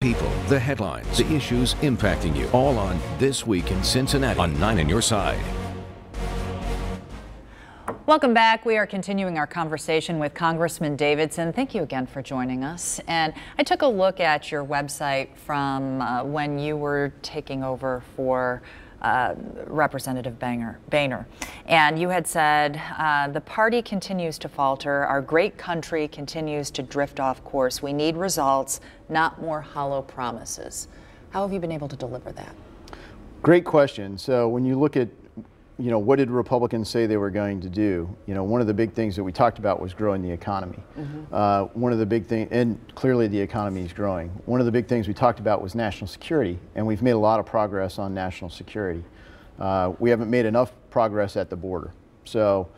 People, the headlines, the issues impacting you, all on This Week in Cincinnati on 9 on Your Side. Welcome back. We are continuing our conversation with Congressman Davidson. Thank you again for joining us. And I took a look at your website from when you were taking over for Representative Boehner. And you had said, the party continues to falter. Our great country continues to drift off course. We need results, not more hollow promises. How have you been able to deliver that? Great question. So when you look at what did Republicans say they were going to do? One of the big things that we talked about was growing the economy. One of the big things, and clearly the economy is growing. One of the big things we talked about was national security, and we've made a lot of progress on national security. We haven't made enough progress at the border. So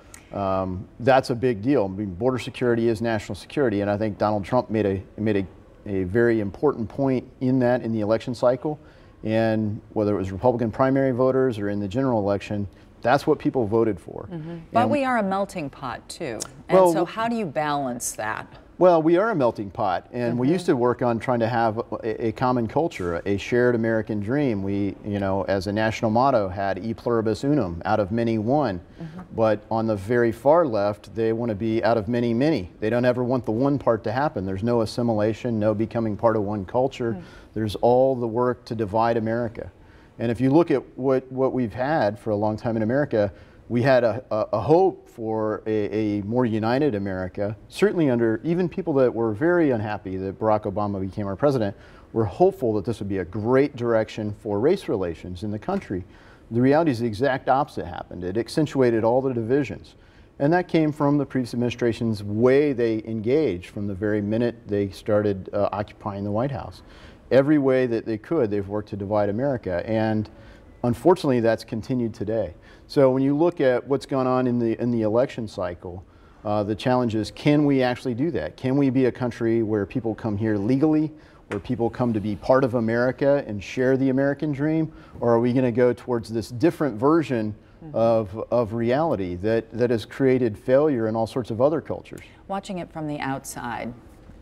that's a big deal. I mean, border security is national security, and I think Donald Trump made a very important point in the election cycle. And whether it was Republican primary voters or in the general election, that's what people voted for. But we are a melting pot too. And so how do you balance that? Well, we are a melting pot, and we used to work on trying to have a common culture, a shared American dream. We, as a national motto, had e pluribus unum, out of many one. But on the very far left, they want to be out of many, many. They don't ever want the one part to happen. There's no assimilation, no becoming part of one culture. There's all the work to divide America. And if you look at what we've had for a long time in America, we had a hope for a more united America. Certainly under even people that were very unhappy that Barack Obama became our president, were hopeful that this would be a great direction for race relations in the country. The reality is the exact opposite happened. It accentuated all the divisions. And that came from the previous administration's way they engaged from the very minute they started occupying the White House. Every way that they could, they've worked to divide America. And unfortunately, that's continued today. So when you look at what's gone on in the election cycle, the challenge is, can we actually do that? Can we be a country where people come here legally, where people come to be part of America and share the American dream? Or are we going to go towards this different version of reality that has created failure in all sorts of other cultures? Watching it from the outside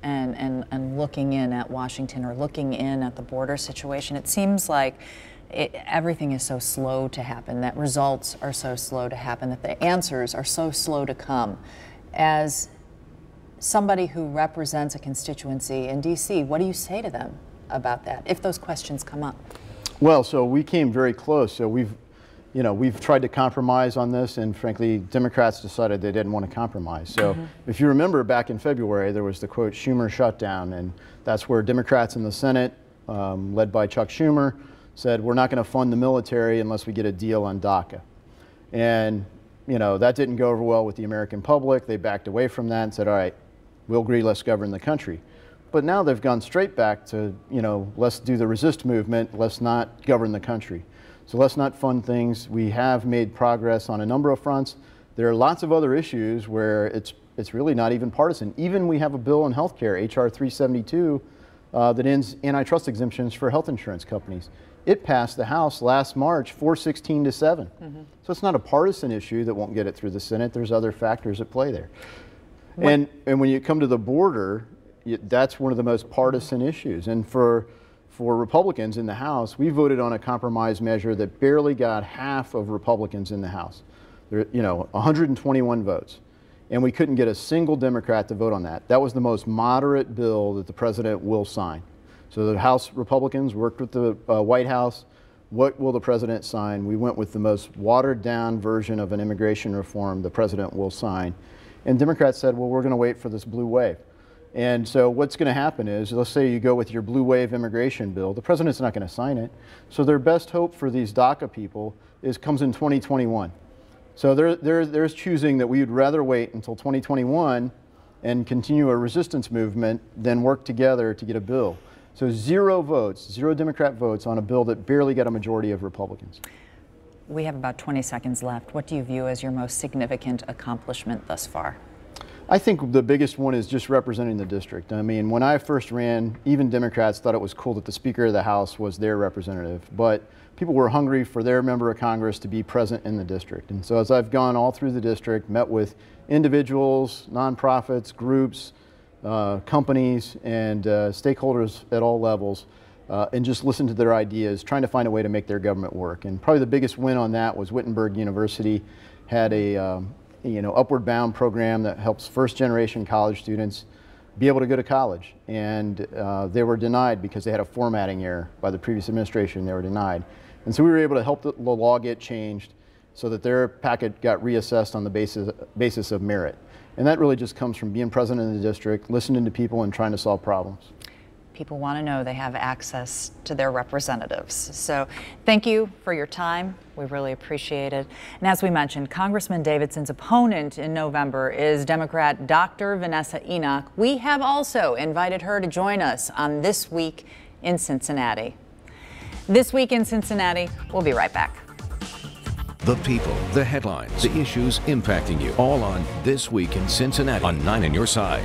and looking in at Washington or looking in at the border situation, it seems like everything is so slow to happen, that results are so slow to happen, that the answers are so slow to come. As somebody who represents a constituency in D.C., what do you say to them about that, if those questions come up? Well, so we came very close. So we've tried to compromise on this, and frankly, Democrats decided they didn't want to compromise. So if you remember back in February, there was the quote Schumer shutdown, and that's where Democrats in the Senate, led by Chuck Schumer, said we're not going to fund the military unless we get a deal on DACA. And that didn't go over well with the American public. They backed away from that and said, all right, we'll agree, let's govern the country. But now they've gone straight back to, let's do the resist movement, let's not govern the country. So let's not fund things. We have made progress on a number of fronts. There are lots of other issues where it's really not even partisan. Even we have a bill in healthcare, H.R. 372, that ends antitrust exemptions for health insurance companies. It passed the House last March 416 to 7. So it's not a partisan issue that won't get it through the Senate. There's other factors at play there. And when you come to the border, that's one of the most partisan issues. And for Republicans in the House, we voted on a compromise measure that barely got half of Republicans in the House. There, 121 votes. And we couldn't get a single Democrat to vote on that. That was the most moderate bill that the president will sign. So the House Republicans worked with the White House. What will the president sign? We went with the most watered down version of an immigration reform the president will sign. And Democrats said, well, we're going to wait for this blue wave. And so what's going to happen is, let's say you go with your blue wave immigration bill, the president's not going to sign it. So their best hope for these DACA people comes in 2021. So there's choosing that we would rather wait until 2021 and continue a resistance movement than work together to get a bill. So 0 votes, 0 Democrat votes on a bill that barely got a majority of Republicans. We have about 20 seconds left. What do you view as your most significant accomplishment thus far? I think the biggest one is just representing the district. I mean, when I first ran, even Democrats thought it was cool that the Speaker of the House was their representative, but people were hungry for their member of Congress to be present in the district. And so as I've gone all through the district, met with individuals, nonprofits, groups, companies and stakeholders at all levels and just listen to their ideas, trying to find a way to make their government work. And probably the biggest win on that was Wittenberg University had a upward bound program that helps first-generation college students be able to go to college. And they were denied because they had a formatting error by the previous administration. They were denied. And so we were able to help the law get changed so that their packet got reassessed on the basis of merit. And that really just comes from being president of the district, listening to people and trying to solve problems. People want to know they have access to their representatives. So thank you for your time. We really appreciate it. And as we mentioned, Congressman Davidson's opponent in November is Democrat Dr. Vanessa Enoch. We have also invited her to join us on This Week in Cincinnati. This Week in Cincinnati, we'll be right back. The people, the headlines, the issues impacting you, all on This Week in Cincinnati on 9 on Your Side.